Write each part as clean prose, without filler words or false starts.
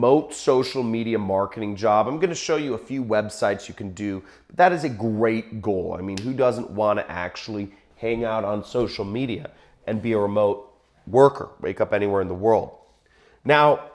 Remote social media marketing job. I'm going to show you a few websites you can do, but that is a great goal. I mean, who doesn't want to actually hang out on social media and be a remote worker, wake up anywhere in the world? Now,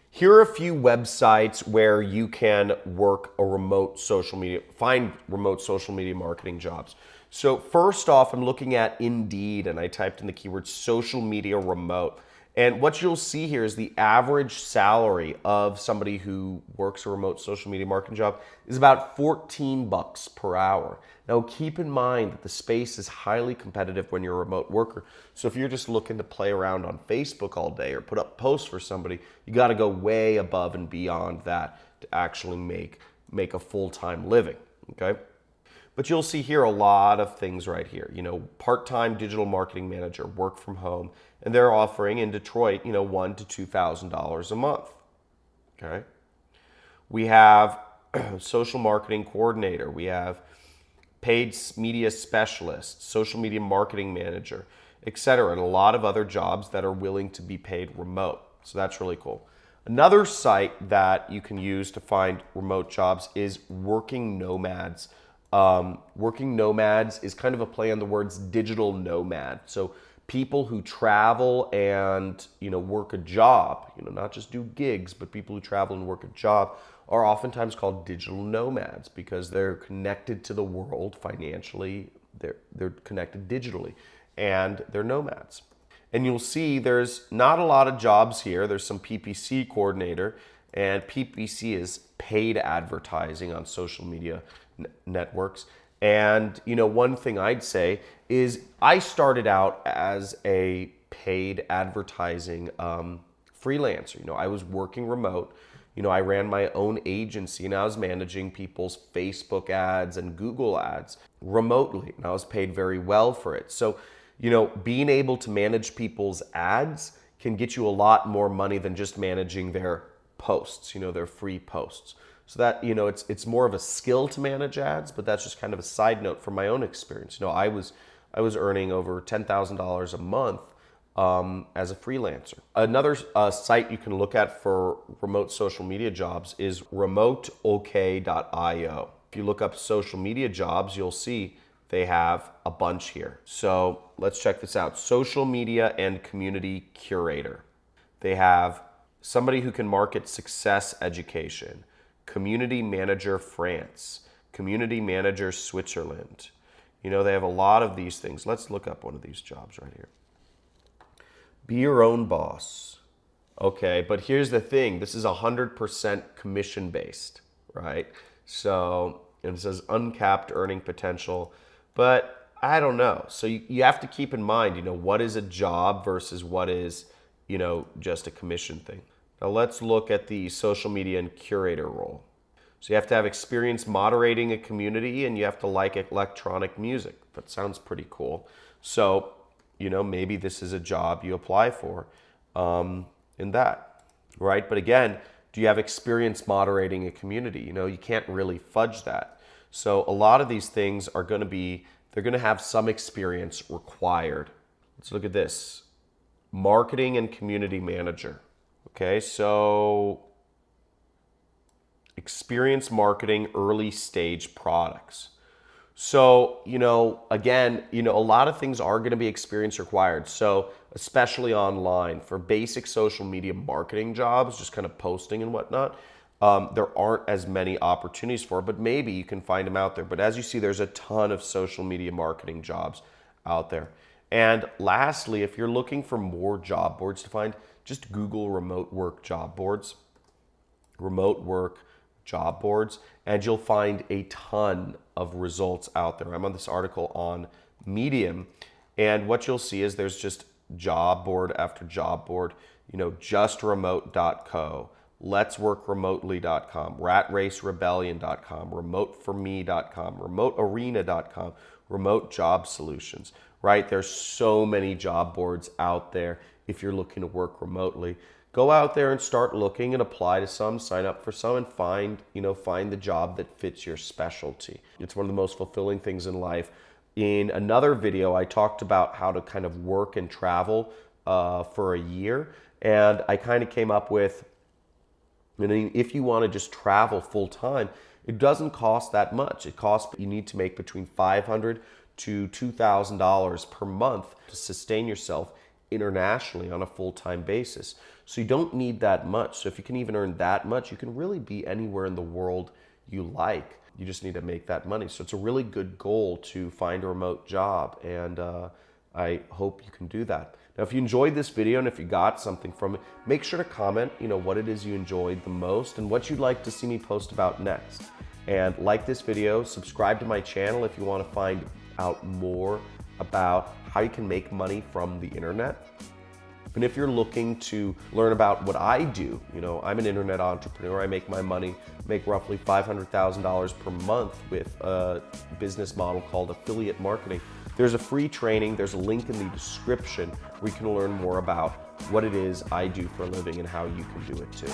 here are a few websites where you can work a remote social media, find remote social media marketing jobs. So first off, I'm looking at Indeed, and I typed in the keyword social media remote. And what you'll see here is the average salary of somebody who works a remote social media marketing job is about $14 per hour. Now keep in mind that the space is highly competitive when you're a remote worker. So if you're just looking to play around on Facebook all day or put up posts for somebody, you got to go way above and beyond that to actually make a full-time living, okay? But you'll see here a lot of things right here. You know, part-time digital marketing manager, work from home, and they're offering in Detroit, you know, $1,000 to $2,000 a month. Okay. We have social marketing coordinator. We have paid media specialist, social media marketing manager, etc., and a lot of other jobs that are willing to be paid remote. So that's really cool. Another site that you can use to find remote jobs is Working Nomads. Working Nomads is kind of a play on the words digital nomad. So people who travel and, you know, work a job, you know, not just do gigs, but people who travel and work a job are oftentimes called digital nomads because they're connected to the world financially. They're connected digitally, and they're nomads. And you'll see there's not a lot of jobs here. There's some PPC coordinator, and PPC is paid advertising on social media networks. And, you know, one thing I'd say is I started out as a paid advertising freelancer. You know, I was working remote. You know, I ran my own agency and I was managing people's Facebook ads and Google ads remotely. And I was paid very well for it. So, you know, being able to manage people's ads can get you a lot more money than just managing their posts, you know, their free posts. So that, you know, it's more of a skill to manage ads, but that's just kind of a side note from my own experience. You know, I was earning over $10,000 a month as a freelancer. Another site you can look at for remote social media jobs is remoteok.io. If you look up social media jobs, you'll see they have a bunch here. So let's check this out. Social media and community curator. They have somebody who can market success education, community manager France, community manager Switzerland. You know, they have a lot of these things. Let's look up one of these jobs right here. Be your own boss. Okay, but here's the thing. This is 100% commission based, right? So, and it says uncapped earning potential, but I don't know. So you have to keep in mind, you know, what is a job versus what is, you know, just a commission thing. Now let's look at the social media and curator role. So you have to have experience moderating a community and you have to like electronic music. That sounds pretty cool. So, you know, maybe this is a job you apply for in that, right? But again, do you have experience moderating a community? You know, you can't really fudge that. So a lot of these things are going to be, they're going to have some experience required. Let's look at this. Marketing and community manager. Okay, so experience marketing early stage products. So, you know, again, you know, a lot of things are going to be experience required. So, especially online for basic social media marketing jobs, just kind of posting and whatnot, there aren't as many opportunities for, but maybe you can find them out there. But as you see, there's a ton of social media marketing jobs out there. And lastly, if you're looking for more job boards to find, just Google remote work job boards, and you'll find a ton of results out there. I'm on this article on Medium, and what you'll see is there's just job board after job board, you know, justremote.co, letsworkremotely.com, ratracerebellion.com, remoteforme.com, remotearena.com, remote job solutions, right? There's so many job boards out there if you're looking to work remotely. Go out there and start looking and apply to some, sign up for some, and find the job that fits your specialty. It's one of the most fulfilling things in life. In another video, I talked about how to kind of work and travel for a year, and I kind of came up with And if you want to just travel full time, it doesn't cost that much. It costs, you need to make between $500 to $2,000 per month to sustain yourself internationally on a full-time basis. So you don't need that much. So if you can even earn that much, you can really be anywhere in the world you like. You just need to make that money. So it's a really good goal to find a remote job, and I hope you can do that. Now, if you enjoyed this video and if you got something from it, make sure to comment, what it is you enjoyed the most and what you'd like to see me post about next. And like this video, subscribe to my channel if you want to find out more about how you can make money from the internet. And if you're looking to learn about what I do, I'm an internet entrepreneur. I make my money, make roughly $500,000 per month with a business model called affiliate marketing. There's a free training, there's a link in the description where you can learn more about what it is I do for a living and how you can do it too.